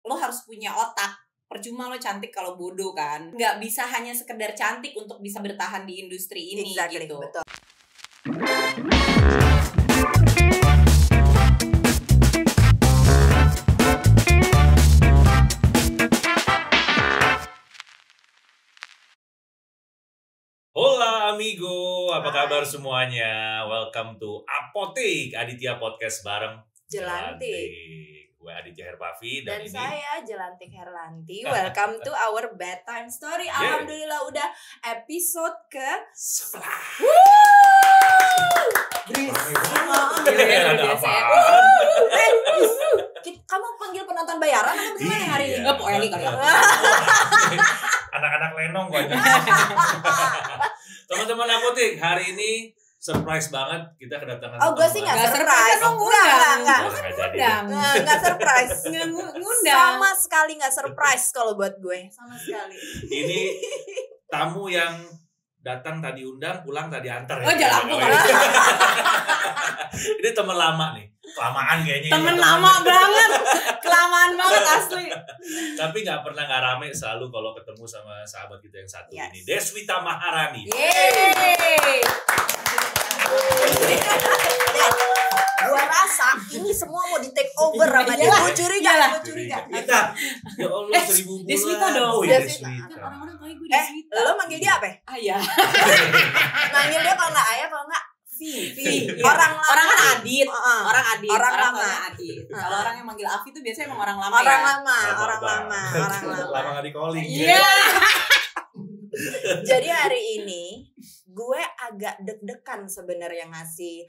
lo harus punya otak. Percuma lo cantik kalau bodoh kan. Nggak bisa hanya sekedar cantik untuk bisa bertahan di industri ini gitu. Betul. Hola amigo, apa kabar semuanya? Welcome to Apotik Aditya Podcast bareng Jelantik. Gue Aditya Herpavi Dan ini saya Jelantik Herlanti. Welcome to our bedtime story. Alhamdulillah udah episode ke 11. Ada apa? Kamu panggil penonton bayaran atau gimana hari ini? Nggak Poeli kali ya. Anak-anak lenong gue. Teman-teman Apotik, hari ini surprise banget kita kedatangan. Oh, gue sih nggak surprise. Nggak surprise. Ngundang. Sama sekali nggak surprise kalau buat gue. Sama sekali. Ini tamu yang datang tadi undang, pulang tadi antar. Oh, jalan aku. Ini teman lama nih. Kelamaan kayaknya. Temen lama banget. Kelamaan banget asli. Tapi nggak rame selalu kalau ketemu sama sahabat kita yang satu Yes. ini, Deswita Maharani. Yeay. Gua rasa ini semua mau di take over sama dia. Gue curiga. Kita, ya Allah 1000 bulan. Deswita dong. Oh iya Deswita. Deswita. Orang-orang tahu gue Deswita. Lo manggil dia apa? Ayah. Manggil dia kalau nggak ayah, kalau nggak Vivi. Orang lama. Orang kan Adit. Heeh. Orang Adit. Orang lama. tuanya Adit. Kalau orang yang manggil Afi tuh biasanya emang orang lama Orang ya. lama. Lama nggak di calling. Iya. Jadi hari ini gue agak deg-degan sebenarnya ngasih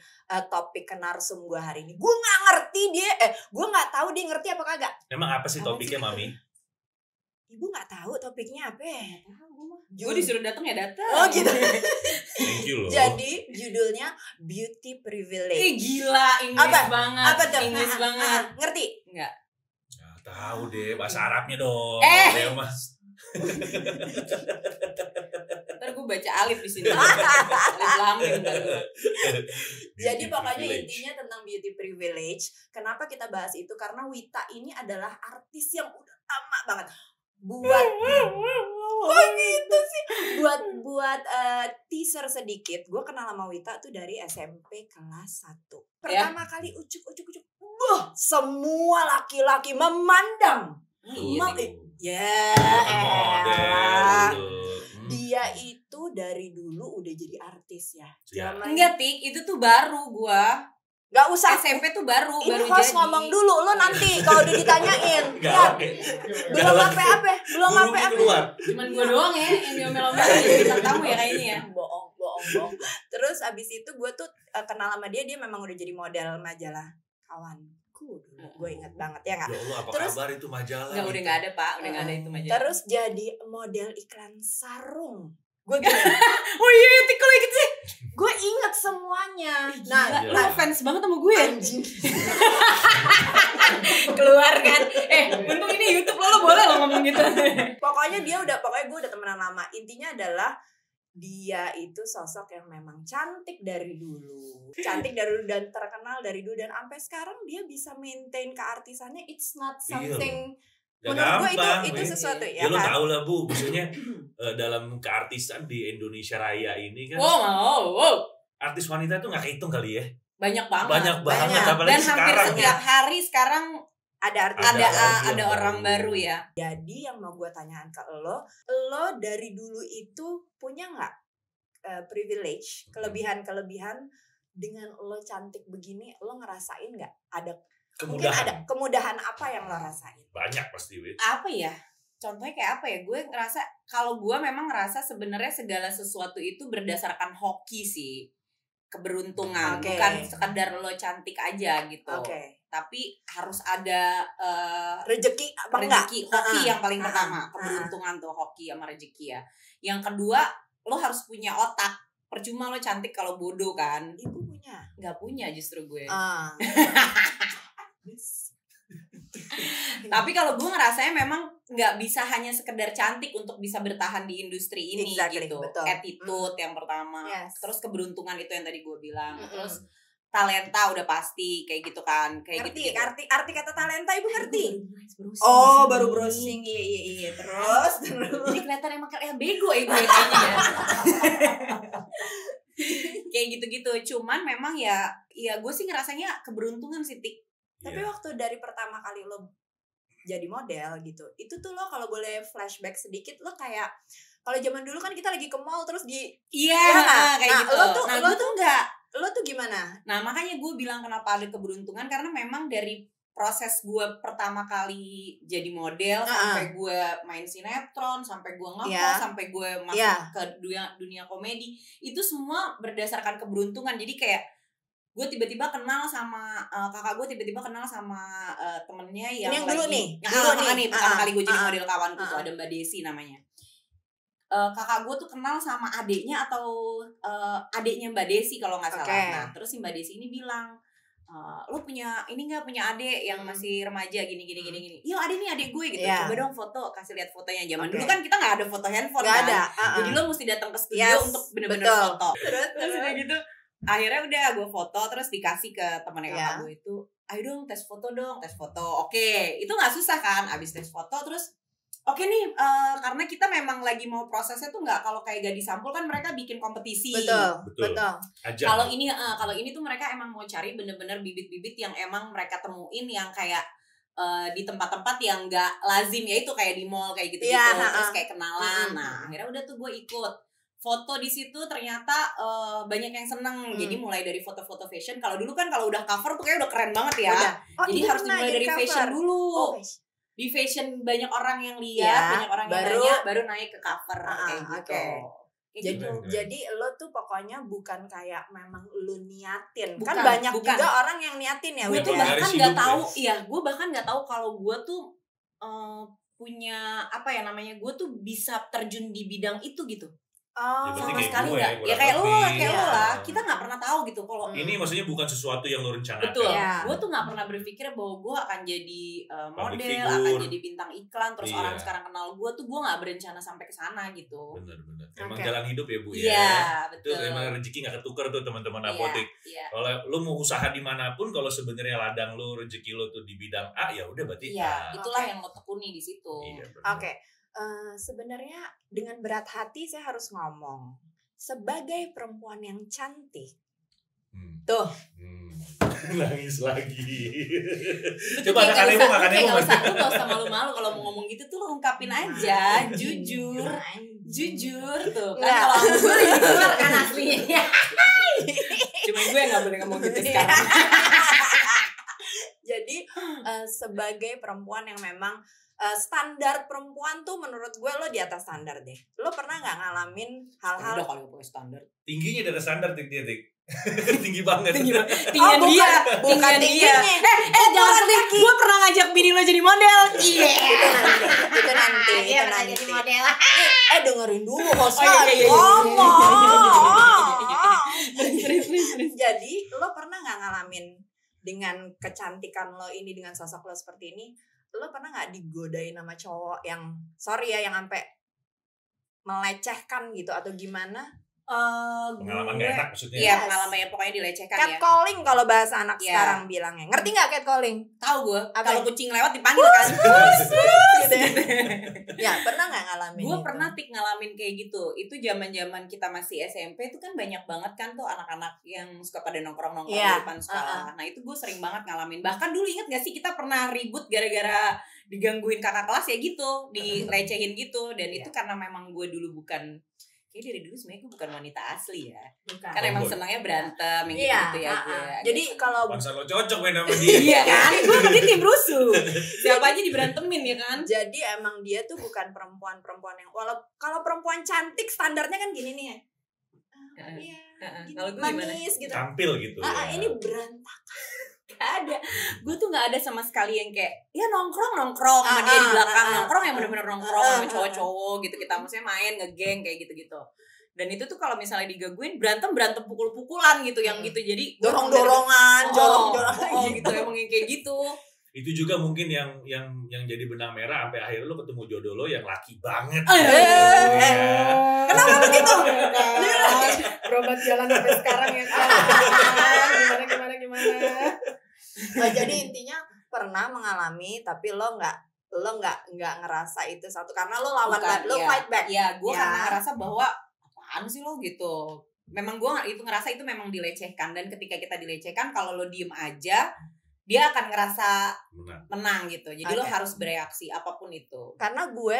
topik ke narsum gue hari ini. Gue nggak ngerti gue nggak tahu dia ngerti apa kagak. Emang apa sih topiknya, Mami? Ibu nggak tahu topiknya apa. Gue disuruh datang ya datang. Oh gitu. Thank you loh. Jadi judulnya Beauty Privilege. Gila, Inggris Apa? banget. Apa tuh? Inggris banget. Ngerti? Enggak. Nggak tahu deh bahasa Arabnya dong. Eh. Mas. Ntar gue baca alif di sini. Alif lamin ntar gue. Jadi pokoknya intinya tentang beauty privilege. Kenapa kita bahas itu? Karena Wita ini adalah artis yang udah lama banget buat gitu sih. Buat teaser sedikit. Gue kenal sama Wita tuh dari SMP kelas 1. Pertama kali ucuk. Wah, semua laki-laki memandang. Dia itu dari dulu udah jadi artis ya. Enggak, Tik, itu tuh baru gua. Gak usah SMP tuh baru ini baru host jadi. ngomong dulu, lo nanti kalau udah ditanyain. Ya, belum apa-apa. Cuman gua doang ya yang diomel-omelin jadi bintang tamu ya kayaknya ya. Bohong. Terus abis itu gue tuh kenal sama dia memang udah jadi model majalah Kawanku dulu. Gue inget banget ya nggak? Ya Allah, apa Terus, kabar itu majalah? Enggak, udah enggak ada, Pak. Udah enggak ada itu majalah. Terus jadi model iklan sarung. Gue Oh iya, Tik, kalau gitu sih. gue inget semuanya. Lo fans banget sama gue ya? Anjing. Keluar kan. Untung ini YouTube lo boleh lo ngomong gitu. Pokoknya gue udah temenan lama. Intinya adalah dia itu sosok yang memang cantik dari dulu dan terkenal dari dulu, dan sampai sekarang dia bisa maintain keartisannya. It's not something menurut gue itu sesuatu ya lo kan? tau lah Bu, maksudnya dalam keartisan di Indonesia Raya ini kan artis wanita tuh nggak kehitung kali ya. Banyak banget apalagi dan hampir setiap hari sekarang ada orang baru ya. Jadi yang mau gue tanyakan ke lo dari dulu itu punya nggak privilege, kelebihan dengan lo cantik begini, lo ngerasain nggak ada mungkin ada kemudahan apa yang lo rasain? Banyak pasti, Wit. Apa ya? Contohnya kayak apa ya? Gue ngerasa, kalau gue memang ngerasa sebenarnya segala sesuatu itu berdasarkan hoki sih. Keberuntungan, bukan sekedar lo cantik aja gitu. Tapi harus ada rezeki apa hoki yang paling pertama. Keberuntungan tuh hoki sama rezeki ya. Yang kedua, lo harus punya otak. Percuma lo cantik kalau bodoh kan. Ibu punya? Nggak punya justru gue. Tapi kalau gue ngerasanya memang nggak bisa hanya sekedar cantik untuk bisa bertahan di industri ini gitu. Betul. Attitude yang pertama, terus keberuntungan itu yang tadi gue bilang, terus talenta udah pasti kayak gitu kan, kayak ngerti gitu. arti kata talenta ibu ngerti? Baru browsing iya terus jadi kelihatan emang kayak bego ya gue kayaknya ya. Kayak gitu-gitu, cuman memang ya gue sih ngerasanya keberuntungan sih Tik. Tapi waktu dari pertama kali lo jadi model gitu, itu tuh lo kalau boleh flashback sedikit, lo kayak kalau zaman dulu kan kita lagi ke mall terus kayak gitu. Lo tuh enggak. Lo tuh gimana? Nah makanya gue bilang kenapa ada keberuntungan, karena memang dari proses gue pertama kali jadi model sampai gue main sinetron, sampai gue ngepost, sampai gue masuk ke dunia komedi, itu semua berdasarkan keberuntungan. Jadi kayak gue tiba-tiba kenal sama kakak gue, tiba-tiba kenal sama temennya yang lagi pertama kali gue jadi model kawanku tuh ada Mbak Desi namanya. Kakak gue tuh kenal sama adiknya atau adiknya Mbak Desi kalau nggak salah. Nah terus si Mbak Desi ini bilang, lo punya adik yang masih remaja gini. Iya adik nih adik gue gitu. Coba dong foto, kasih lihat fotonya. Zaman dulu kan kita nggak ada foto handphone kan. Jadi lo mesti datang ke studio untuk bener-bener foto. Terus udah gitu akhirnya udah gue foto, terus dikasih ke temennya kakak gue itu, ayo dong tes foto. Oke, itu nggak susah kan. Abis tes foto terus oke nih, karena kita memang lagi mau prosesnya tuh nggak kalau kayak Gadis Sampul kan mereka bikin kompetisi. Betul. Kalau ini tuh mereka emang mau cari bener-bener bibit-bibit yang emang mereka temuin yang kayak di tempat-tempat yang nggak lazim, ya itu kayak di mall kayak gitu. Terus kayak kenalan. Nah akhirnya udah tuh gue ikut foto di situ, ternyata banyak yang seneng. Jadi mulai dari foto-foto fashion. Kalau dulu kan kalau udah cover tuh kayak udah keren banget ya. Jadi harus dimulai dari fashion dulu. Di fashion banyak orang yang lihat, banyak orang yang nanya, baru naik ke cover kayak gitu. Jadi lo tuh pokoknya bukan kayak memang lo niatin. Kan banyak juga orang yang niatin ya. Gue tuh bahkan nggak tahu, gue bahkan nggak tahu kalau gue tuh punya apa ya namanya, gue tuh bisa terjun di bidang itu gitu. Sama sekali nggak. Ya kayak lo lah. Kita nggak pernah tahu gitu kalau ini maksudnya bukan sesuatu yang lo rencanakan. Betul. Gue tuh nggak pernah berpikir bahwa gue akan jadi model, akan jadi bintang iklan, terus orang sekarang kenal gue tuh. Gue nggak berencana sampai ke sana gitu. Benar. Emang jalan hidup ya Bu ya. Iya, betul. Itu emang rezeki nggak ketukar tuh teman-teman apotek. Kalau lo mau usaha dimanapun, kalau sebenarnya ladang lo, rezeki lo tuh di bidang A, ya udah berarti. Iya, itulah yang lo tekuni di situ. Oke. Sebenarnya dengan berat hati saya harus ngomong sebagai perempuan yang cantik tuh nangis lagi. Coba anak ibu makan ibu. Lu gak usah malu-malu kalau mau ngomong gitu tuh lo ungkapin aja, jujur tuh kan. Kalau gue jujur kan aslinya. Cuma gue nggak boleh ngomong gitu sekarang. Jadi sebagai perempuan yang memang standar perempuan tuh menurut gue lo di atas standar deh. Lo pernah nggak ngalamin hal-hal? Udah kalau gue standar. Tingginya dari standar dia tinggi banget. Tingginya bukan tingginya. Jangan tinggi. Gue pernah ngajak bini lo jadi model. Iya. Itu nanti. Jadi model. Dengerin dulu hostnya ngomong. Jadi lo pernah nggak ngalamin dengan kecantikan lo ini, dengan sosok lo seperti ini? Lo pernah nggak digodain sama cowok yang yang sampai melecehkan gitu atau gimana? Pengalaman gak enak maksudnya. Iya, pengalaman yang pokoknya dilecehkan ya. Catcalling kalau bahasa anak sekarang bilangnya. Ngerti nggak catcalling? Tahu gue. Kalau kucing lewat dipanggil kan. Gitu ya, pernah nggak ngalamin? Gue pernah ngalamin kayak gitu. Itu zaman-zaman kita masih SMP itu kan banyak banget kan tuh anak-anak yang suka pada nongkrong-nongkrong di depan sekolah. Nah itu gue sering banget ngalamin. Bahkan dulu inget gak sih kita pernah ribut gara-gara digangguin kakak kelas ya gitu, dilecehin gitu. Dan itu karena memang gue dulu bukan, dari dulu sebenarnya gue bukan wanita asli ya. Kan emang senangnya berantem yang gitu ya gue. Jadi kalau bangsa lo cocok main sama dia. Iya kan, gue berarti tim rusuh. Siapa aja diberantemin ya kan. Jadi emang dia tuh bukan perempuan yang kalau perempuan cantik standarnya kan gini nih ya. Iya. Kalau gue manis gitu. Tampil gitu. Ini berantakan. Gak ada. Gue tuh gak ada sama sekali yang kayak ya nongkrong sama dia di belakang, nongkrong yang bener-bener nongkrong sama cowok-cowok gitu, kita maksudnya main ngegeng kayak gitu-gitu. Dan itu tuh kalau misalnya digangguin berantem pukul-pukulan gitu yang gitu, jadi dorong-dorongan, jorok-jorokan gitu emang yang kayak gitu. Itu juga mungkin yang jadi benang merah sampai akhirnya lo ketemu jodoh lo yang laki banget. Kenapa begitu? Berobat jalan sampai sekarang ya kan. Gimana gimana. Jadi intinya pernah mengalami tapi lo nggak ngerasa itu satu karena lo lawan lo fight back. Iya, gue karena ngerasa bahwa apaan sih lo gitu. Memang gue itu ngerasa itu memang dilecehkan, dan ketika kita dilecehkan kalau lo diem aja dia akan ngerasa menang gitu. Jadi lo harus bereaksi apapun itu. Karena gue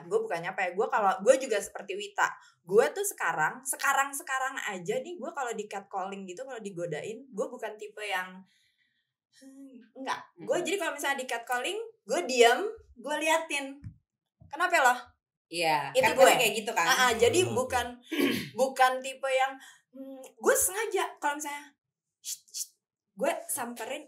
bukannya apa ya, gue kalau gue juga seperti Wita, gue tuh sekarang aja nih, gue kalau di catcalling gitu, kalau digodain, gue bukan tipe yang enggak. Gue jadi kalau misalnya di catcalling, gue diam, gue liatin. Kenapa lo? Iya, itu kan gue kayak gitu kan. Jadi bukan tipe yang gue sengaja kalau misalnya gue samperin,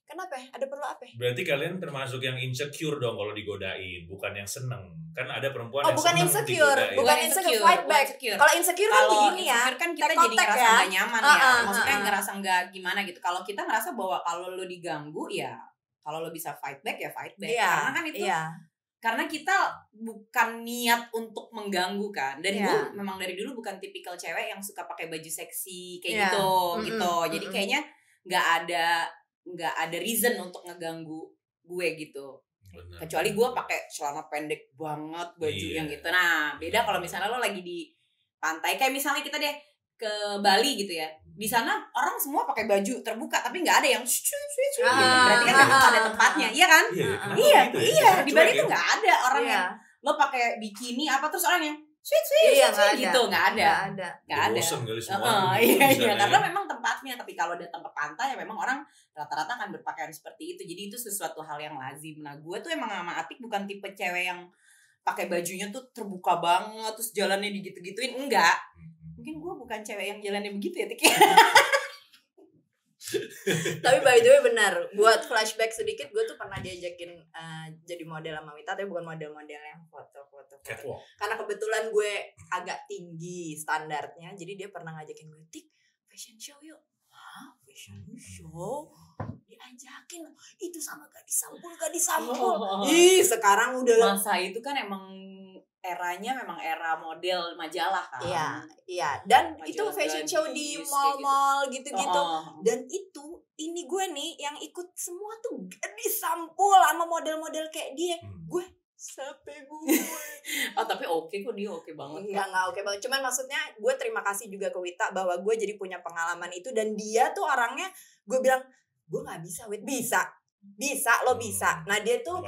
kenapa ada perlu apa? Berarti kalian termasuk yang insecure dong kalau digodain, bukan yang seneng. Kan ada perempuan yang bukan seneng insecure, digodain. bukan insecure, fight back. Kalau insecure kan begini ya, kan kita jadi ngerasa gak nyaman ya, maksudnya ngerasa gak gimana gitu. Kalau kita ngerasa bahwa kalau lo diganggu ya, kalau lo bisa fight back ya fight back. Karena kan itu karena kita bukan niat untuk mengganggu kan. Dan gue memang dari dulu bukan tipikal cewek yang suka pakai baju seksi kayak gitu. Jadi kayaknya nggak ada reason untuk ngeganggu gue gitu. Bener. Kecuali gue pakai celana pendek banget, baju yang gitu. Nah beda kalau misalnya lo lagi di pantai, kayak misalnya kita deh ke Bali gitu ya, di sana orang semua pakai baju terbuka tapi nggak ada yang gitu. Berarti kan memang ada tempatnya, iya kan? Iya, di Bali tuh nggak ada orang yang lo pakai bikini apa terus orang yang gitu, nggak ada. Bosen kali semua. Iya, karena memang tempatnya. Tapi kalau datang ke pantai ya memang orang rata-rata kan berpakaian seperti itu. Jadi itu sesuatu hal yang lazim. Nah gue tuh emang sama Atik bukan tipe cewek yang pakai bajunya tuh terbuka banget terus jalannya digitu-gituin, enggak. Mungkin gue bukan cewek yang jalannya begitu ya, Tik. Tapi by the way benar, buat flashback sedikit, gue tuh pernah diajakin jadi model sama Wita, tapi bukan model-model yang foto-foto. Karena kebetulan gue agak tinggi standarnya, jadi dia pernah ngajakin gue, Tik, fashion show yuk. Hah? Fashion show? Diajakin, itu sama gadis sampul. Ih, sekarang udah. Masa itu kan emang eranya memang era model majalah kan. Iya. Dan majalah itu fashion show di mall-mall gitu-gitu. Dan ini gue nih yang ikut semua tuh gadis sampul sama model-model kayak dia. Gue sampai gue. Tapi oke kok, dia oke banget. Enggak oke banget. Cuman maksudnya gue terima kasih juga ke Wita bahwa gue jadi punya pengalaman itu, dan dia tuh orangnya, gue bilang gue nggak bisa, Wit, bisa lo bisa. Nah dia tuh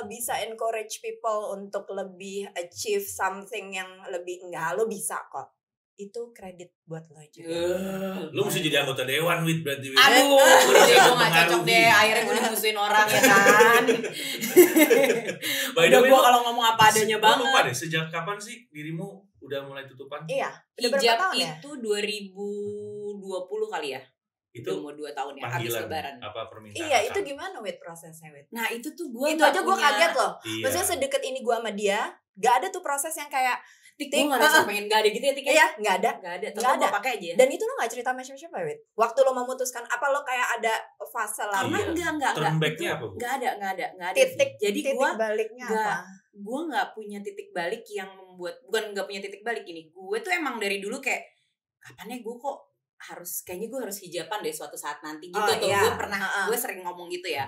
bisa encourage people untuk lebih achieve something yang lebih, enggak, lo bisa kok. Itu kredit buat lo juga. Lo mesti jadi anggota dewan, Wit, berarti. Aduh, gue gak cocok deh. Akhirnya gue dimusuhin orang ya kan. By the way, gue kalau ngomong apa adanya banget. Lupa deh, sejak kapan sih dirimu udah mulai tutupan? Iya, hijab itu 2020 kali ya. Itu umur 2 tahun ya, habis lebaran. Apa permintaan? Iya, itu gimana Wit prosesnya, Wit? Nah, itu tuh gue itu aja gue kaget loh. Maksudnya sedekat ini gue sama dia, gak ada tuh proses yang kayak Tik, gue ngerasa pengen gak ada gitu ya, Tik? Iya, gak ada. Tapi gue pakai aja. Dan itu lo gak cerita sama siapa-siapa, Wit? Waktu lo memutuskan, apa lo kayak ada fase lama? Enggak. Turn back-nya apa? Gak ada. Titik baliknya apa? Gue gak punya titik balik yang membuat, bukan gak punya titik balik ini. Gue tuh emang dari dulu kayak, kapan ya gue kok kayaknya gue harus hijaban deh suatu saat nanti gitu tuh. Gue gue sering ngomong gitu ya.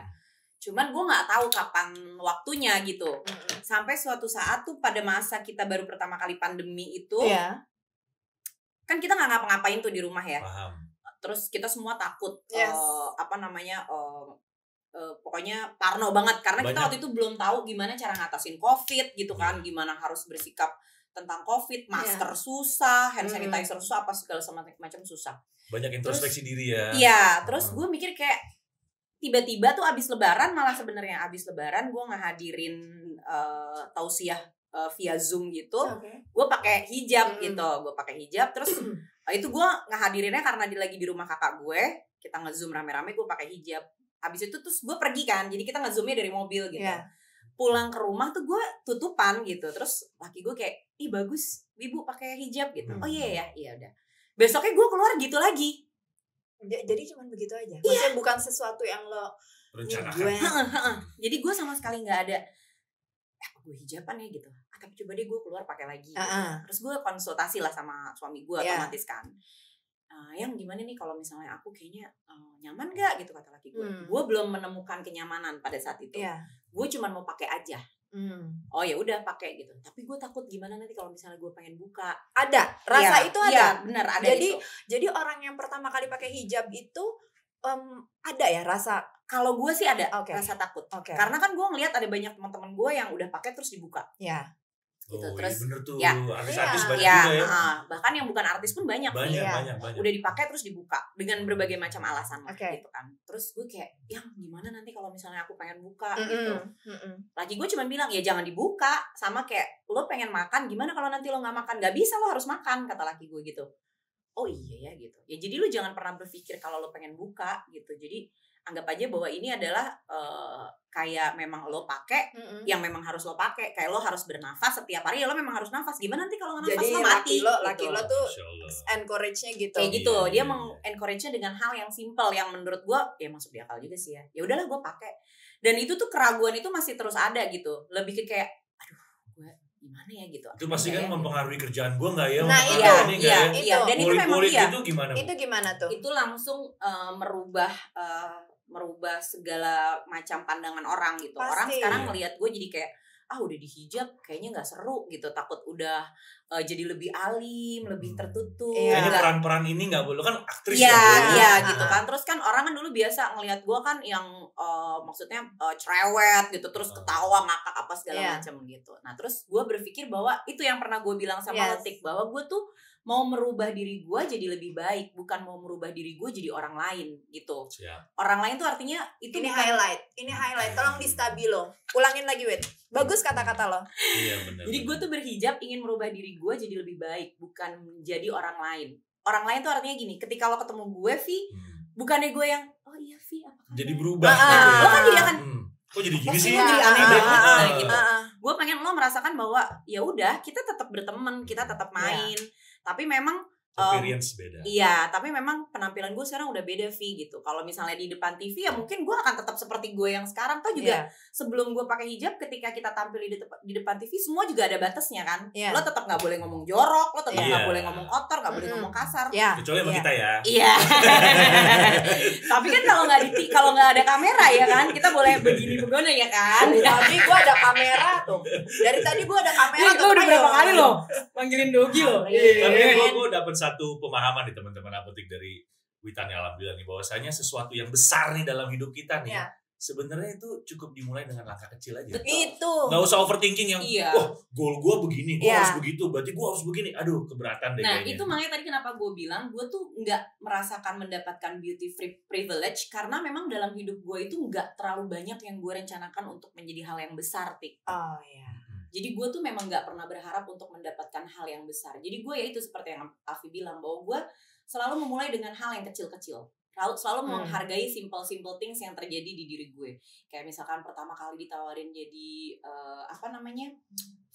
Cuman gue nggak tahu kapan waktunya gitu. Sampai suatu saat tuh pada masa kita baru pertama kali pandemi itu, kan kita nggak ngapa-ngapain tuh di rumah ya. Paham. Terus kita semua takut, pokoknya parno banget karena kita waktu itu belum tahu gimana cara ngatasin COVID gitu kan, gimana harus bersikap tentang COVID, masker susah, hand sanitizer susah, apa segala macam susah. Banyak introspeksi diri ya. Iya, terus gue mikir kayak tiba-tiba tuh abis lebaran, malah sebenarnya abis lebaran gue ngehadirin tausiah via Zoom gitu. Gue pakai hijab gitu, terus itu gue ngehadirinnya karena dia lagi di rumah kakak gue, kita nge-Zoom rame-rame, gue pakai hijab. Abis itu terus gue pergi kan, jadi kita nge-Zoomnya dari mobil gitu. Pulang ke rumah tuh gue tutupan gitu, terus laki gue kayak, ih bagus ibu pakai hijab gitu. Oh iya udah. Besoknya gue keluar gitu lagi. Jadi cuma begitu aja. Maksudnya bukan sesuatu yang lo rencanakan. Jadi gue sama sekali nggak ada gue hijaban ya gitu. Tapi coba deh gue keluar pakai lagi. Gitu. Terus gue konsultasi lah sama suami gue otomatis kan. yang gimana nih kalau misalnya aku kayaknya nyaman gak gitu kata laki gue. Gue belum menemukan kenyamanan pada saat itu. Gue cuma mau pakai aja. Oh ya udah pakai gitu. Tapi gue takut gimana nanti kalau misalnya gue pengen buka. Ada rasa itu ada. Iya benar ada. Jadi orang yang pertama kali pakai hijab itu ada ya rasa. Kalau gue sih ada rasa takut. Karena kan gue ngeliat ada banyak teman-teman gue yang udah pakai terus dibuka. Ya. Gitu. Oh, terus bener tuh. Ya, artis-artis banyak juga ya. Bahkan yang bukan artis pun banyak. Banyak. Udah dipakai terus dibuka dengan berbagai macam alasan gitu kan. Terus gue kayak, yang gimana nanti kalau misalnya aku pengen buka gitu. Lagi gue cuma bilang ya jangan dibuka. Sama kayak lo pengen makan, gimana kalau nanti lo nggak makan? Gak bisa, lo harus makan, kata laki gue gitu. Oh iya ya gitu. Ya jadi lo jangan pernah berpikir kalau lo pengen buka gitu. Jadi anggap aja bahwa ini adalah kayak memang lo pakai, yang memang harus lo pakai. Kayak lo harus bernafas setiap hari, ya lo memang harus nafas. Gimana nanti kalau nggak nafas lo mati? Laki lo tuh encourage-nya gitu. Kayak gitu, dia meng-encourage-nya dengan hal yang simple yang menurut gue ya masuk di akal juga sih ya. Ya udahlah gue pakai. Dan itu tuh keraguan itu masih terus ada gitu. Lebih ke kayak aduh, gue gimana ya gitu. Itu pasti kan mempengaruhi kerjaan gue nggak ya? Nah iya. Dan itu memang itu gimana? Itu gimana tuh? Itu langsung merubah segala macam pandangan orang gitu. Pasti. Orang sekarang ngelihat gue jadi kayak udah dihijab kayaknya nggak seru gitu, takut udah jadi lebih alim, lebih tertutup. Kayaknya peran-peran ini nggak boleh, kan aktris Iya gitu kan. Terus kan orang kan dulu biasa ngelihat gue kan yang maksudnya cerewet gitu, terus ketawa ngakak apa segala macam gitu. Nah terus gue berpikir bahwa itu yang pernah gue bilang sama Letik, bahwa gue tuh mau merubah diri gue jadi lebih baik, bukan mau merubah diri gue jadi orang lain gitu. Orang lain tuh artinya itu ini highlight, tolong di stabilo, ulangin lagi Wit, bagus kata-kata lo. Iya benar. Jadi gue tuh berhijab ingin merubah diri gue jadi lebih baik, bukan menjadi orang lain. Orang lain tuh artinya gini, ketika lo ketemu gue Vi, bukannya gue yang oh iya Vi apa kabar? Jadi berubah. Lo kan jadi akan kok jadi gini sih? Jadi aneh banget gitu. Gue pengen lo merasakan bahwa ya udah kita tetap berteman, kita tetap main. Tapi memang experience beda. Iya, tapi memang penampilan gue sekarang udah beda Vi gitu. Kalau misalnya di depan TV ya mungkin gue akan tetap seperti gue yang sekarang. Toh juga sebelum gue pakai hijab, ketika kita tampil di depan TV semua juga ada batasnya kan. Lo tetap nggak boleh ngomong jorok, lo tetap nggak boleh ngomong kotor, nggak boleh ngomong kasar. Kecuali sama kita ya. Iya. Tapi kan kalau nggak ada kamera ya kan, kita boleh begini begona ya kan. Tapi gue ada kamera tuh. Dari tadi gue ada kamera. Gue udah berapa kali loh panggilin Dogi loh. Tapi gue dapet satu pemahaman nih teman-teman apotik dari Witan ya, alhamdulillah nih, bahwasanya sesuatu yang besar nih dalam hidup kita nih sebenarnya itu cukup dimulai dengan langkah kecil aja. Itu nggak usah overthinking yang goal gue begini, gue harus begitu, berarti gue harus begini, aduh keberatan deh kayaknya. Itu makanya tadi kenapa gue bilang gue tuh nggak merasakan mendapatkan beauty privilege, karena memang dalam hidup gue itu nggak terlalu banyak yang gue rencanakan untuk menjadi hal yang besar, Tik. Jadi gue tuh memang gak pernah berharap untuk mendapatkan hal yang besar. Jadi gue ya itu seperti yang Afi bilang, bahwa gue selalu memulai dengan hal yang kecil-kecil. Selalu menghargai simple things yang terjadi di diri gue. Kayak misalkan pertama kali ditawarin jadi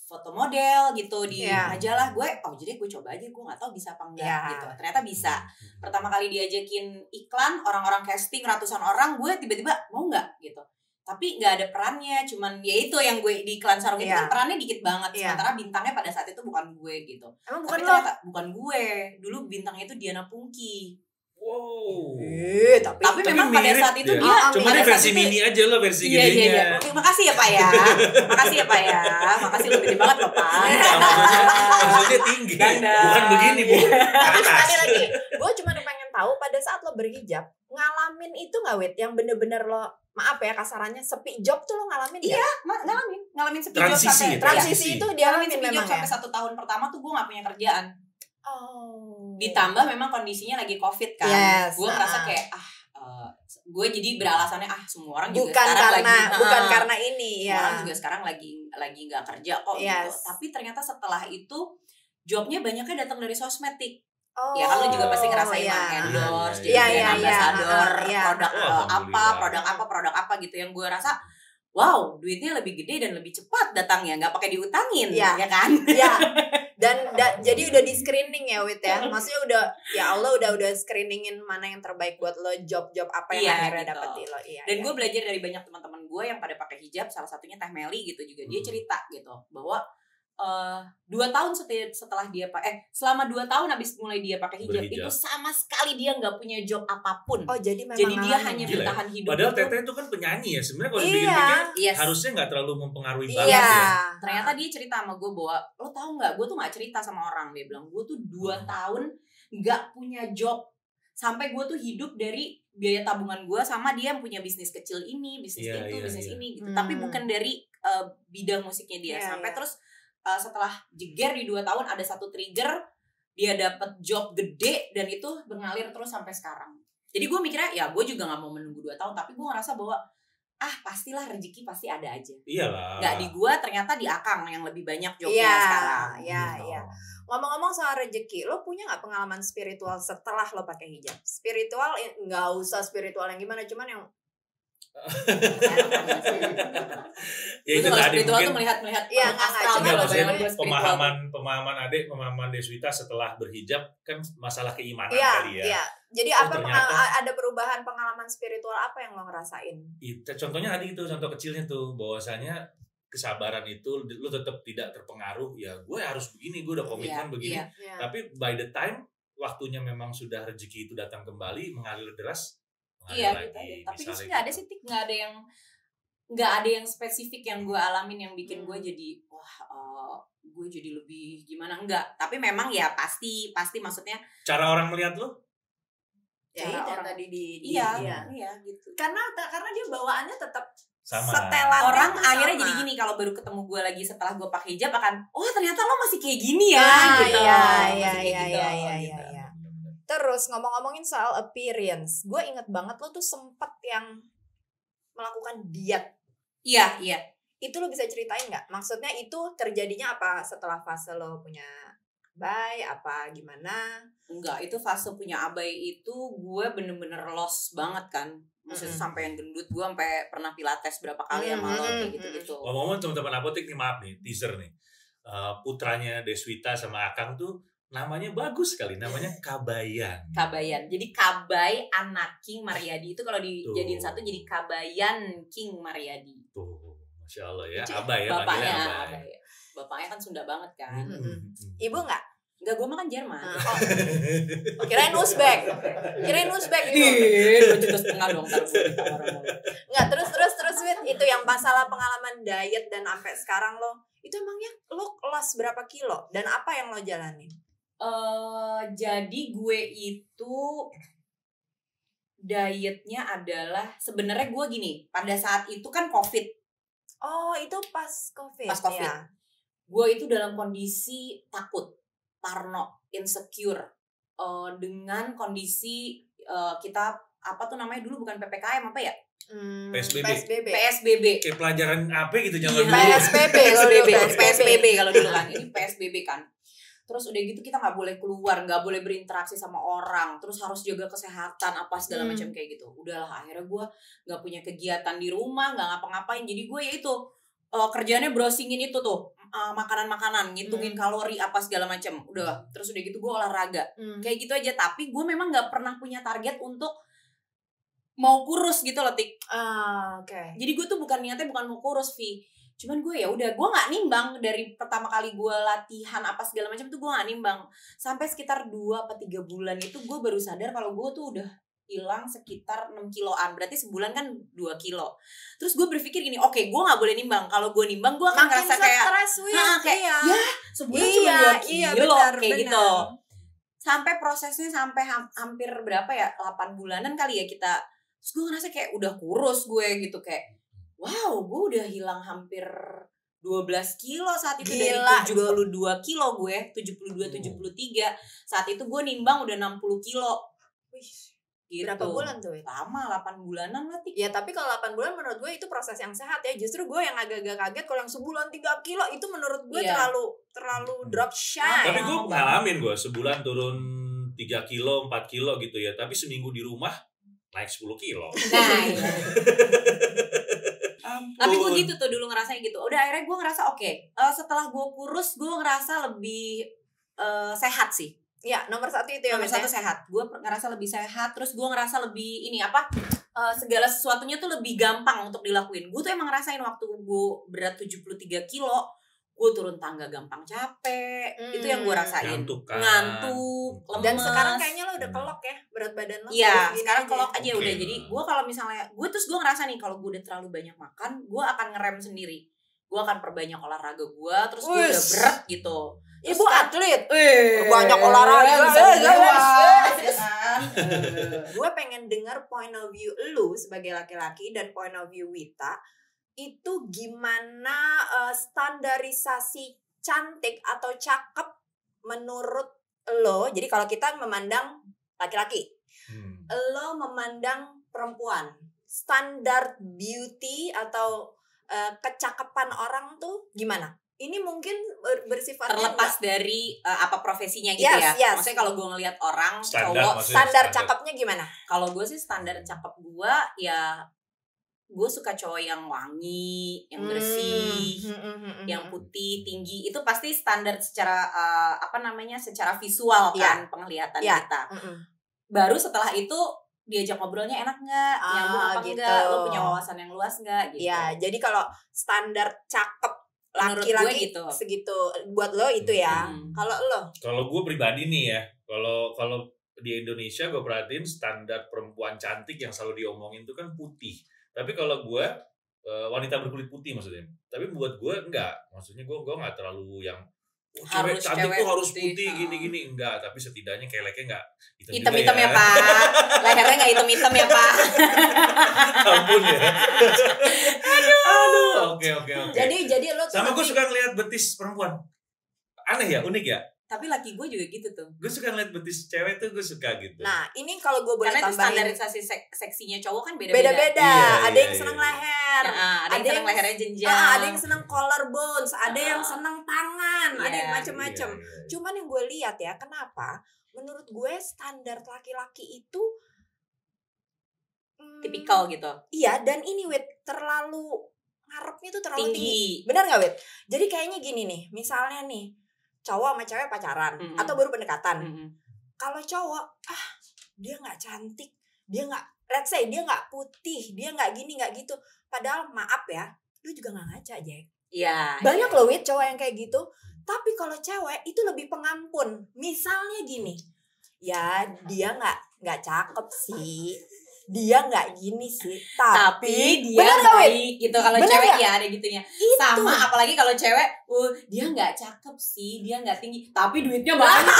foto model gitu di majalah, gue jadi gue coba aja, gue gak tahu bisa apa enggak gitu. Ternyata bisa. Pertama kali diajakin iklan, orang-orang casting ratusan orang, gue tiba-tiba mau gak gitu. Tapi nggak ada perannya, cuman ya itu yang gue di iklan sarung itu kan perannya dikit banget, sementara bintangnya pada saat itu bukan gue gitu. Tapi ternyata bukan gue, dulu bintangnya itu Diana Pungki. Wow. Tapi memang pada saat itu dia cuma dia versi mini aja loh, versi gedenya. Makasih ya Pak ya. Makasih lo gede banget loh Pak. Maksudnya tinggi. Bukan begini, Bu. Terus tadi lagi, gue cuma pengen tahu pada saat lo berhijab, ngalamin itu nggak Wit? Yang bener-bener lo, maaf ya kasarannya, sepi job tuh lo ngalamin ya? Iya, ngalamin sepi job sampai transisi itu dia ngalamin sepi job sampai 1 tahun pertama tuh gue nggak punya kerjaan. Ditambah memang kondisinya lagi COVID kan, gue ngerasa kayak gue jadi beralasannya semua orang juga bukan karena ini semua orang juga sekarang lagi nggak kerja kok gitu. Tapi ternyata setelah itu jobnya banyaknya datang dari sosmed. Ya kan lo juga pasti ngerasain endorse, jadi ambasador produk apa gitu, yang gue rasa wow, duitnya lebih gede dan lebih cepat datangnya, nggak pakai diutangin, ya kan? Dan jadi udah di screening ya Wit ya, maksudnya udah ya Allah udah screeningin mana yang terbaik buat lo, job apa yang akhirnya gitu. dapet di lo. Dan gue belajar dari banyak teman-teman gue yang pada pakai hijab, salah satunya Teh Meli gitu juga, dia cerita gitu bahwa 2 tahun setelah dia selama 2 tahun abis mulai dia pakai hijab itu sama sekali dia nggak punya job apapun. Oh jadi memang jadi dia hanya bertahan hidup. Padahal Teteh itu kan penyanyi ya sebenarnya kalau dipikir-pikir harusnya nggak terlalu mempengaruhi banget ya. Ternyata dia cerita sama gue bahwa lo tahu nggak, gue tuh nggak cerita sama orang, dia bilang gue tuh 2 tahun nggak punya job sampai gue tuh hidup dari biaya tabungan gue sama dia yang punya bisnis kecil ini, bisnis bisnis ini gitu. Tapi bukan dari bidang musiknya dia. Sampai terus setelah jeger di 2 tahun ada satu trigger, dia dapat job gede dan itu mengalir terus sampai sekarang. Jadi gue mikirnya ya gue juga nggak mau menunggu 2 tahun, tapi gue ngerasa bahwa pastilah rezeki pasti ada aja. Iyalah. Nggak di gue, ternyata di Akang yang lebih banyak jobnya sekarang. Iya. Ngomong-ngomong soal rezeki, lo punya nggak pengalaman spiritual setelah lo pakai hijab? Spiritual nggak usah spiritual yang gimana, cuman yang ya itu tadi spiritual mungkin tuh melihat pemahaman Ade, pemahaman Deswita setelah berhijab kan masalah keimanan kali ya. Iya. Jadi ada perubahan pengalaman spiritual apa yang lo ngerasain? Contohnya tadi itu contoh kecilnya tuh, bahwasanya kesabaran itu lo tetap tidak terpengaruh, ya gue harus begini, gue udah komitmen begini. Tapi by the time waktunya memang sudah rezeki itu datang kembali mengalir deras. Iya gitu aja. Tapi sih nggak ada sih, nggak ada yang spesifik yang gue alamin yang bikin gue jadi gue jadi lebih gimana, enggak. Tapi memang ya pasti maksudnya cara orang melihat lo cara orang tadi iya gitu. Karena dia bawaannya tetap sama. Orang akhirnya jadi gini, kalau baru ketemu gue lagi setelah gue pakai hijab akan ternyata lo masih kayak gini ya gitu. Iya. Terus ngomongin soal appearance, gue inget banget lo tuh sempet yang melakukan diet. Iya. Itu lo bisa ceritain nggak? Maksudnya itu terjadinya apa setelah fase lo punya abai, apa gimana? Enggak, itu fase punya abai itu gue bener-bener lost banget kan. Maksudnya sampai yang gendut, gue sampai pernah pilates berapa kali sama lo kayak gitu-gitu. Ngomong-ngomong teman-teman apotek nih, maaf nih, teaser nih. Putranya Deswita sama Akang tuh namanya bagus sekali, namanya Kabayan. Jadi Kabay anak King Mariadi itu kalau dijadiin satu jadi Kabayan King Mariadi. Tuh, Masya Allah ya. Abay ya, Abay. Bapaknya kan Sunda banget kan. Ibu nggak? Enggak, gue makan Jerman. Kirain Uzbek itu. 2,5 juta dong ntar gue ditawar. Nggak, terus Wit, itu yang masalah pengalaman diet dan sampai sekarang lo itu emangnya lo lost berapa kilo dan apa yang lo jalanin? Jadi gue itu dietnya adalah sebenarnya gue gini, pada saat itu kan COVID. Oh, itu pas COVID. Ya. Gue itu dalam kondisi takut, parno, insecure, dengan kondisi kita apa tuh namanya dulu, bukan PPKM apa ya? PSBB. Kayak pelajaran apa gitu zaman dulu. PSBB kalau dulu kan. Ini PSBB kan. Terus udah gitu kita nggak boleh keluar, nggak boleh berinteraksi sama orang, terus harus jaga kesehatan apa segala macam kayak gitu. Udahlah, akhirnya gue nggak punya kegiatan di rumah, nggak ngapa-ngapain. Jadi gue ya itu kerjaannya browsingin itu tuh makanan-makanan, ngitungin kalori apa segala macam. Udah, terus udah gitu gue olahraga, kayak gitu aja. Tapi gue memang nggak pernah punya target untuk mau kurus gitu loh, Tik. Okay. Jadi gue tuh niatnya bukan mau kurus, Vi. Cuman gue ya udah, gue nggak nimbang dari pertama kali gue latihan apa segala macam tuh gue nggak nimbang sampai sekitar 2 atau 3 bulan itu gue baru sadar kalau gue tuh udah hilang sekitar 6 kiloan, berarti sebulan kan 2 kilo. Terus gue berpikir gini, oke, gue nggak boleh nimbang, kalau gue nimbang gue akan ngerasa kayak ya sebulan cuma 2 kilo kayak gitu. Sampai prosesnya sampai hampir berapa ya, 8 bulanan kali ya kita. Terus gue ngerasa kayak udah kurus gue gitu, kayak wow, gue udah hilang hampir 12 kilo saat itu. Gila, dari 72 kilo gue, 73. Saat itu gue nimbang udah 60 kilo. Gitu. Berapa bulan tuh? Lama, 8 bulanan lah. Ya tapi kalau 8 bulan menurut gue itu proses yang sehat ya. Justru gue yang agak-agak kaget kalau yang sebulan 3 kilo itu menurut gue terlalu drop shine. Tapi gue ngalamin sebulan turun 3 kilo, 4 kilo gitu ya. Tapi seminggu di rumah naik 10 kilo. Nah, iya. Tapi gue gitu tuh dulu ngerasanya gitu. Udah akhirnya gue ngerasa setelah gue kurus gue ngerasa lebih sehat sih. Ya, nomor 1 itu ya. Nomor 1 sehat. Gue ngerasa lebih sehat. Terus gue ngerasa lebih segala sesuatunya tuh lebih gampang untuk dilakuin. Gue tuh emang ngerasain waktu gue berat 73 kilo, gue turun tangga gampang capek. Itu yang gue rasain. Ngantuk, lemes. Dan sekarang kayaknya lo udah kelok ya berat badan lo. Iya, sekarang kelok aja udah. Okay. Jadi gue kalau misalnya gue ngerasa nih kalau gue udah terlalu banyak makan, gue akan ngerem sendiri. Gue akan perbanyak olahraga gue, terus gue udah berat gitu. Ibu atlet, banyak olahraga. Gue pengen dengar point of view lu sebagai laki-laki dan point of view Wita. Itu gimana standarisasi cantik atau cakep menurut lo? Jadi kalau kita memandang laki-laki, lo memandang perempuan, standar beauty atau kecakapan orang tuh gimana? Ini mungkin bersifat terlepas dari apa profesinya gitu ya. Yes. Maksudnya kalau gue ngelihat orang standar, cowok, standar cakepnya gimana? Kalau gue sih standar cakep gue ya, gue suka cowok yang wangi, yang bersih, yang putih, tinggi. Itu pasti standar secara secara visual kan, penglihatan kita. Baru setelah itu diajak ngobrolnya enak nggak, nyambung apa gitu. Enggak, lo punya wawasan yang luas nggak gitu. Ya, jadi kalau standar cakep laki-laki gitu, segitu buat lo itu ya. Kalau gue pribadi nih ya, kalau di Indonesia gue perhatiin standar perempuan cantik yang selalu diomongin itu kan putih. Tapi kalau gue wanita berkulit putih maksudnya. Tapi buat gue enggak. Maksudnya gue nggak terlalu yang cewek cantik tuh harus putih gini-gini. Enggak. Tapi setidaknya keleknya enggak hitam-hitam ya Pak. Lehernya nggak hitam-hitam ya Pak. Ampun ya. Aduh. Oke. Jadi lo sama gue suka ngeliat betis perempuan. Aneh ya, unik ya. Tapi laki gue juga gitu tuh. Gue suka ngeliat betis cewek tuh, gue suka gitu. Nah, ini kalau gue boleh tambahin. Karena standarisasi seksinya cowok kan beda-beda. Ada yang senang leher. Ada yang senang lehernya jenjang. Ada yang senang collarbones. Ada yang senang tangan. Ada yang macam-macam. Cuman yang gue lihat ya, kenapa? Menurut gue standar laki-laki itu tipikal gitu. Iya, dan ini terlalu ngarepnya tuh terlalu tinggi. Benar gak Wit? Jadi kayaknya gini nih, misalnya nih cowok sama cewek pacaran atau baru pendekatan. Kalau cowok, dia nggak cantik, dia nggak, let's say dia nggak putih, dia nggak gini nggak gitu. Padahal maaf ya, lu juga nggak ngaca Jack. Iya. Banyak loh Wit cowok yang kayak gitu. Tapi kalau cewek itu lebih pengampun. Misalnya gini, ya dia nggak cakep sih. Dia nggak gini sih, tapi dia baik gitu. Kalau cewek ya ada gitunya. Itu. Sama apalagi kalau cewek, dia nggak cakep sih, dia nggak tinggi, tapi duitnya banyak.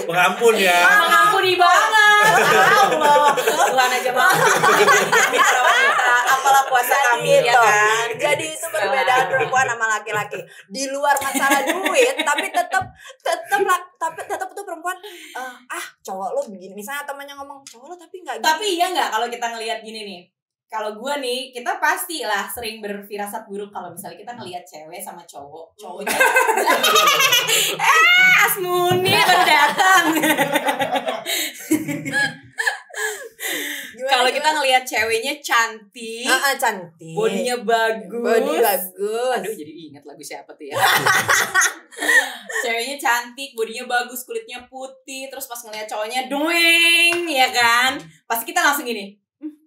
Pengampun ya. Mengampuni banget. Allah, Tuhan aja banget. Apalah kuasa kami gitu. Ya kan. Jadi itu perbedaan perempuan sama laki-laki. Di luar masalah duit, tapi tetap tuh perempuan cowok lo begini. Misalnya temannya ngomong cowok lo tapi nggak gini. Tapi iya nggak kalau kita ngelihat gini nih. Kalau gue nih, kita pastilah sering berfirasat buruk kalau misalnya kita ngelihat cewek sama cowoknya. Asmuni baru datang. Kalau kita ngelihat ceweknya cantik, cantik, bodinya bagus. Aduh, jadi ingat lagu siapa tuh ya. Ceweknya cantik, bodinya bagus, kulitnya putih, terus pas ngelihat cowoknya doeng, ya kan? Pasti kita langsung gini.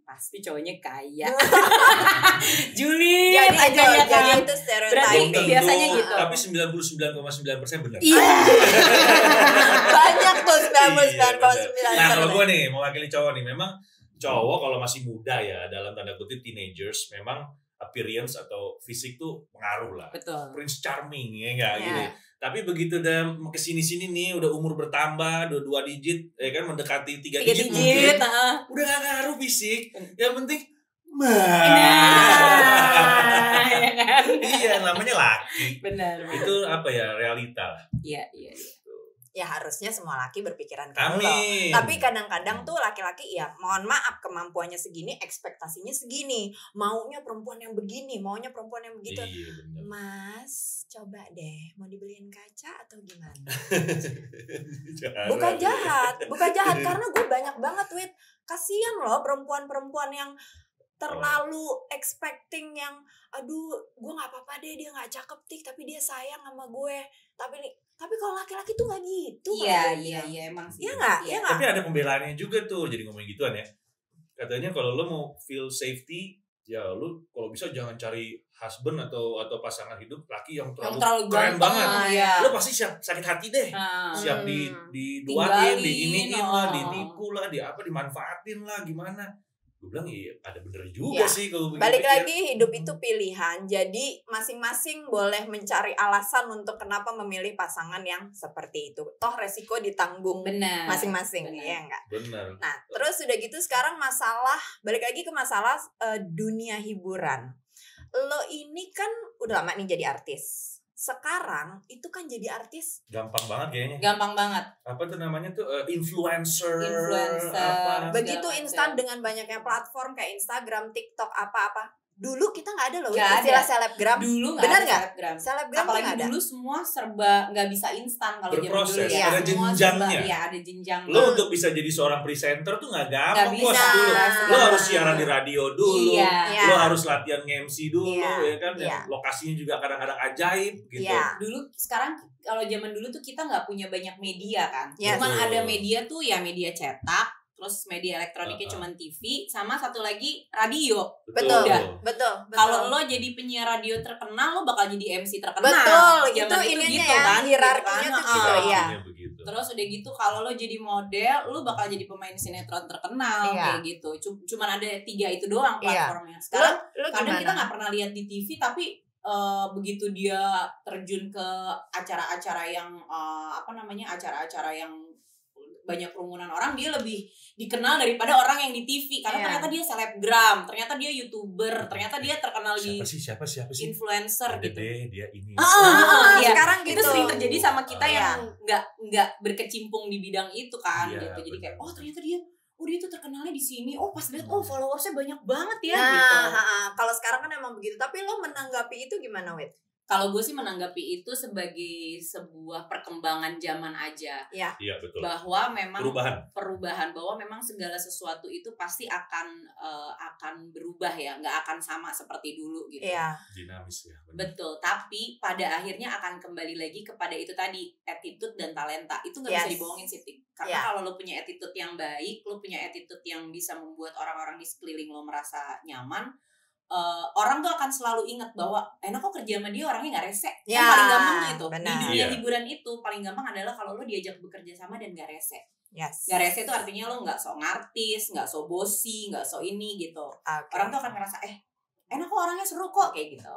Pasti cowoknya kaya. Julid aja ya kan. Jadi itu stereotyping. Berarti biasanya gitu. Tapi 99,9% benar. Iya. Banyak tuh 99,9%. Nah kalau gue nih mewakili cowok nih, memang cowok kalau masih muda ya, dalam tanda kutip teenagers, memang appearance atau fisik tuh pengaruh lah. Betul. Prince Charming ya enggak gitu. Tapi begitu udah kesini-sini nih, udah umur bertambah, 2 digit, ya kan mendekati 3 digit mungkin, udah gak ngaruh fisik. Yang penting, iya namanya laki. Benar. Itu apa ya, realita lah. Iya. Ya harusnya semua laki berpikiran kayak lo. Tapi kadang-kadang tuh laki-laki ya mohon maaf kemampuannya segini, ekspektasinya segini. Maunya perempuan yang begini, maunya perempuan yang begitu. Iya, Mas, coba deh mau dibeliin kaca atau gimana? Bukan jahat karena gue banyak banget kasihan loh perempuan-perempuan yang terlalu expecting yang aduh gue nggak apa-apa deh dia nggak cakep tapi dia sayang sama gue tapi kalau laki-laki tuh nggak gitu. Iya emang sih. Iya nggak. Tapi ada pembelaannya juga tuh, jadi ngomongin gituan ya. Katanya kalau lo mau feel safety, ya lu kalau bisa jangan cari husband atau pasangan hidup laki yang terlalu ganteng, keren banget. Ya. Lu pasti siap sakit hati deh. Siap diduain, diiniin lah, ditipu lah, dimanfaatin lah, gimana. Gue bilang iya ada bener juga sih kalau balik lagi hidup itu pilihan, jadi masing-masing boleh mencari alasan untuk kenapa memilih pasangan yang seperti itu, toh resiko ditanggung masing-masing. Ya enggak? Bener. Nah terus udah gitu sekarang balik lagi ke masalah dunia hiburan. Lo ini kan udah lama nih jadi artis. Sekarang itu kan jadi artis gampang banget kayaknya. Gampang banget. Apa tuh namanya tuh influencer. Begitu instan dengan banyaknya platform kayak Instagram, TikTok, apa-apa. Dulu kita nggak ada loh istilah selebgram. Dulu nggak ada selebgram. Selebgram apalagi dulu semua serba nggak bisa instan kalau zaman dulu ya. Ada jenjangnya. Iya ada jenjang. Lo untuk bisa jadi seorang presenter tuh nggak gampang bos dulu. Lo harus siaran di radio dulu. Lo harus latihan nge-MC dulu ya kan. Lokasinya juga kadang-kadang ajaib gitu. Dulu sekarang kalau zaman dulu tuh kita nggak punya banyak media kan. Cuman ada media tuh ya media cetak. Terus media elektroniknya cuma TV sama satu lagi radio. Betul. Kalau lo jadi penyiar radio terkenal, lo bakal jadi MC terkenal. Betul. Itu ininya gitu, ya, kan? hierarkinya tuh gitu ya. Terus udah gitu kalau lo jadi model, lo bakal jadi pemain sinetron terkenal kayak gitu. Cuman ada 3 itu doang platformnya. Sekarang kadang kita nggak pernah lihat di TV, tapi begitu dia terjun ke acara-acara yang acara-acara yang banyak kerumunan orang, dia lebih dikenal daripada orang yang di TV karena ternyata dia selebgram, ternyata dia YouTuber, ternyata dia terkenal siapa sih influencer ada gitu. Dia ini. Sekarang gitu. Itu sering terjadi sama kita yang nggak berkecimpung di bidang itu kan gitu. Jadi kayak ternyata dia tuh terkenalnya di sini. Pas lihat followersnya banyak banget ya gitu. Kalau sekarang kan emang begitu. Tapi lo menanggapi itu gimana, Wet? Kalau gue sih menanggapi itu sebagai sebuah perkembangan zaman aja. Iya betul. Bahwa memang perubahan bahwa memang segala sesuatu itu pasti akan berubah ya, nggak akan sama seperti dulu gitu. Dinamis ya. Benar. Betul. Tapi pada akhirnya akan kembali lagi kepada itu tadi, attitude dan talenta. Itu nggak bisa dibohongin sih. Karena kalau lo punya attitude yang baik, lo punya attitude yang bisa membuat orang-orang di sekeliling lo merasa nyaman. Orang tuh akan selalu ingat bahwa enak kok kerja sama dia, orangnya nggak rese. Yang paling gampang tuh itu di dunia hiburan itu paling gampang adalah kalau lo diajak bekerja sama dan nggak rese. Nggak rese itu artinya lo nggak sok ngartis, nggak sok bosi, nggak sok ini gitu. Orang tuh akan ngerasa enak kok orangnya seru kok kayak gitu.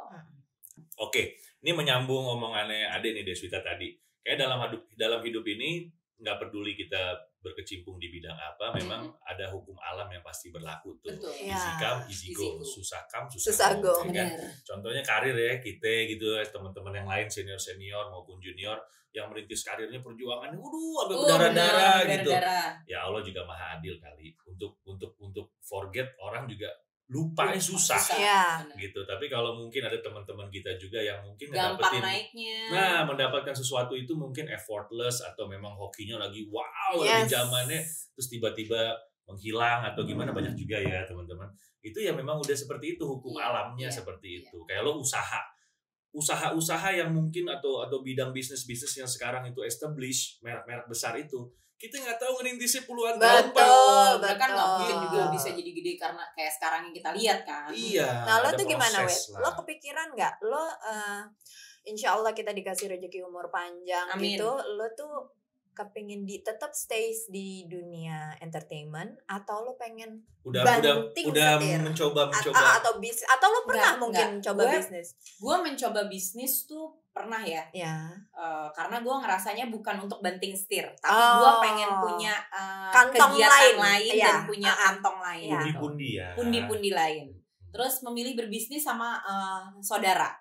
Oke, ini menyambung omongannya Ade nih Deswita tadi. Kayak dalam hidup ini nggak peduli kita berkecimpung di bidang apa, memang ada hukum alam yang pasti berlaku tuh. Easy come, easy go. Susah come, susah go. Kan? Contohnya karir ya, kita gitu, teman-teman yang lain senior maupun junior yang merintis karirnya perjuangannya, agak berdarah-darah gitu. Ya Allah juga maha adil kali. Untuk forget orang juga lupa susah gitu. Tapi kalau mungkin ada teman-teman kita juga yang mungkin gampang naiknya, mendapatkan sesuatu itu mungkin effortless atau memang hokinya lagi di zamannya, terus tiba-tiba menghilang atau gimana, banyak juga ya teman-teman. Itu ya memang udah seperti itu hukum alamnya seperti itu. Kayak lo usaha yang mungkin atau bidang bisnis yang sekarang itu established, merek-merek besar itu, kita nggak tahu ngerintisnya puluhan tahun. Betul. Kan nggak mungkin juga bisa jadi gede karena kayak sekarang yang kita lihat kan. Iya. Nah lo tuh gimana, Wet? Lo kepikiran nggak? Lo insya Allah kita dikasih rezeki umur panjang. Amin. Gitu. Lo tuh kepingin tetap stay di dunia entertainment atau lo pengen udah mencoba atau bisnis, atau lo pernah coba bisnis? Gue mencoba bisnis tuh pernah ya. Karena gue ngerasanya bukan untuk banting setir, tapi gue pengen punya kegiatan lain dan punya kantong lain, pundi-pundi lain. Terus memilih berbisnis sama saudara,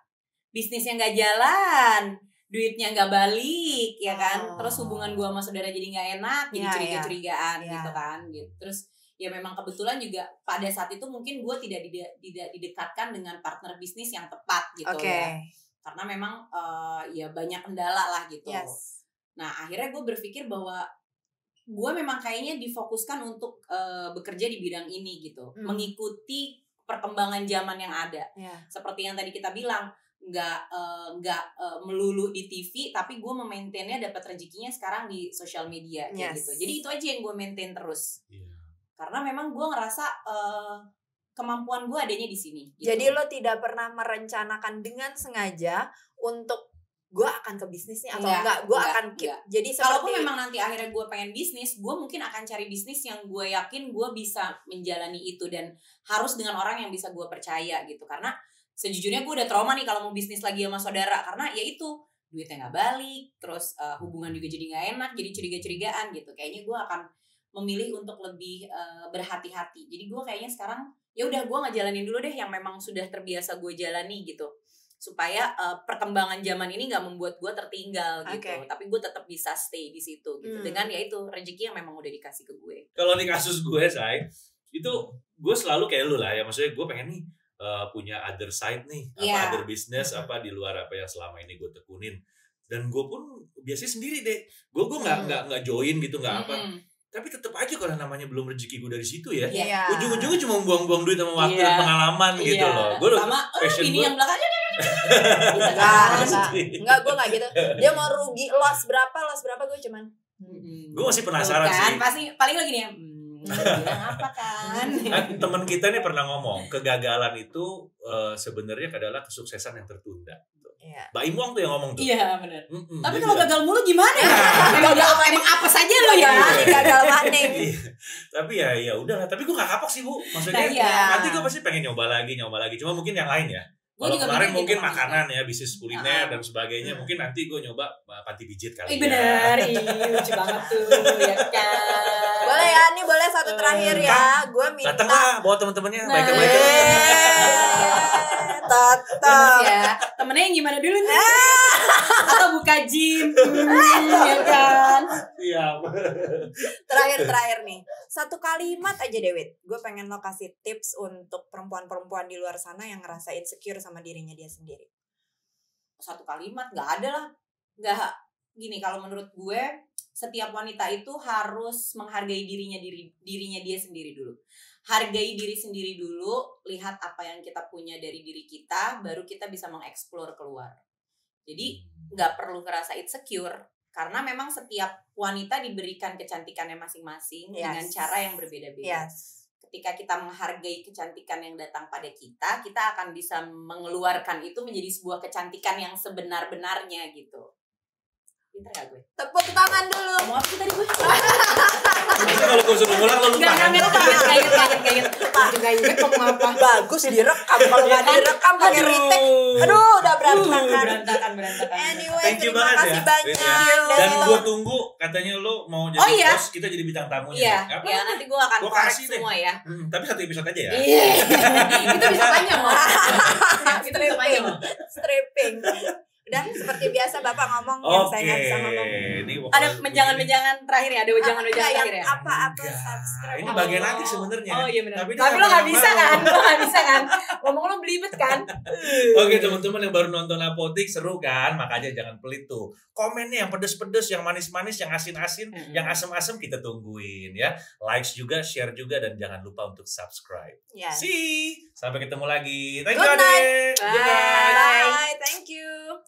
bisnisnya nggak jalan, duitnya nggak balik ya kan. Terus hubungan gue sama saudara jadi nggak enak, jadi curiga-curigaan gitu kan gitu. Terus ya memang kebetulan juga pada saat itu mungkin gue tidak didekatkan dengan partner bisnis yang tepat gitu ya. Karena memang ya banyak kendala lah gitu. Nah akhirnya gue berpikir bahwa gue memang kayaknya difokuskan untuk bekerja di bidang ini gitu, mengikuti perkembangan zaman yang ada. Seperti yang tadi kita bilang, nggak melulu di TV, tapi gue memaintainnya dapat rezekinya sekarang di sosial media kayak gitu. Jadi itu aja yang gue maintain terus. Karena memang gue ngerasa kemampuan gue adanya di sini. Gitu. Jadi lo tidak pernah merencanakan dengan sengaja untuk gue akan ke bisnis nih atau enggak, gue akan keep. Jadi kalaupun memang nanti akhirnya gue pengen bisnis, gue mungkin akan cari bisnis yang gue yakin gue bisa menjalani itu dan harus dengan orang yang bisa gue percaya gitu. Karena sejujurnya gue udah trauma nih kalau mau bisnis lagi sama saudara, karena ya itu duitnya nggak balik, terus hubungan juga jadi nggak enak, jadi curiga-curigaan gitu. Kayaknya gue akan memilih untuk lebih berhati-hati. Jadi gue kayaknya sekarang ya udah gue ngejalanin dulu deh yang memang sudah terbiasa gue jalani gitu. Supaya perkembangan zaman ini nggak membuat gue tertinggal gitu, tapi gue tetap bisa stay di situ gitu dengan ya itu rezeki yang memang udah dikasih ke gue. Kalau di kasus gue, Say, itu gue selalu kayak lu lah ya, maksudnya gue pengen nih punya other side nih, other business apa di luar apa yang selama ini gue tekunin, dan gue pun biasanya sendiri deh, gue nggak join gitu nggak apa. Tapi tetap aja kalau namanya belum rezeki gue dari situ ya, ujung-ujungnya cuma buang-buang duit sama waktu dan pengalaman gitu loh. Gue sama ini yang belakangnya enggak, gue nggak gitu. Dia mau rugi loss berapa gue cuman gue masih penasaran sih. Pasti paling lagi nih bilang apa kan. Temen kita nih pernah ngomong kegagalan itu sebenarnya adalah kesuksesan yang tertunda. Mbak Imong tuh yang ngomong tuh. Iya benar. Tapi kalau gagal mulu gimana? Emang apa saja lo ya? Gagal maning. Tapi ya udahlah. Tapi gue gak kapok sih Bu. Maksudnya nanti gue pasti pengen nyoba lagi. Cuma mungkin yang lain ya. Kalau kemarin mungkin makanan ya, bisnis kuliner dan sebagainya. Mungkin nanti gue nyoba panti pijit kali ya. Bener, lucu banget tuh ya kan. Boleh ya, nih boleh satu terakhir ya. Gue minta datang lah bawa teman-temannya, biker. Tetap ya. Temennya yang gimana dulu nih? Atau buka gym? Ya kan? Siap. Terakhir nih. Satu kalimat aja Dewit. Gue pengen lo kasih tips untuk perempuan-perempuan di luar sana yang ngerasa insecure sama dirinya dia sendiri. Satu kalimat gak ada lah. Gak gini, kalau menurut gue setiap wanita itu harus menghargai dirinya dia sendiri dulu. Hargai diri sendiri dulu, lihat apa yang kita punya dari diri kita, baru kita bisa mengeksplor keluar. Jadi gak perlu ngerasa insecure, karena memang setiap wanita diberikan kecantikannya masing-masing dengan cara yang berbeda-beda. Ketika kita menghargai kecantikan yang datang pada kita, kita akan bisa mengeluarkan itu menjadi sebuah kecantikan yang sebenar-benarnya gitu. Pinter gak gue? Tepuk tangan dulu. Mau apa sih tadi gue? Kalau gue suruh ngulang lo lupa. Gak inget mau apa. Bagus direkam. Kalau gak direkam pakai retake, aduh udah berantakan. Anyway, thank you terima kasih banyak. Dan gue tunggu katanya lo mau jadi host, kita jadi bintang tamunya. Iya, nanti gue akan korek semua ya. Tapi satu episode aja ya. Itu bisa panjang loh. Itu bisa panjang loh. Stripping. Udah seperti biasa Bapak ngomong yang saya nggak bisa ngomong. Ada menjangan-menjangan terakhir ya, ada menjangan-menjangan terakhir ya. Apa subscribe. Ini bagian nanti sebenarnya. Oh iya benar. Tapi lo nggak bisa kan? Ngomong lo belibet kan? Oke teman-teman yang baru nonton Apotik seru kan? Makanya jangan pelit tuh. Komennya yang pedes-pedes, yang manis-manis, yang asin-asin, yang asem-asem kita tungguin ya. Likes juga, share juga, dan jangan lupa untuk subscribe. See, sampai ketemu lagi. Thank you Ade. Bye. Thank you.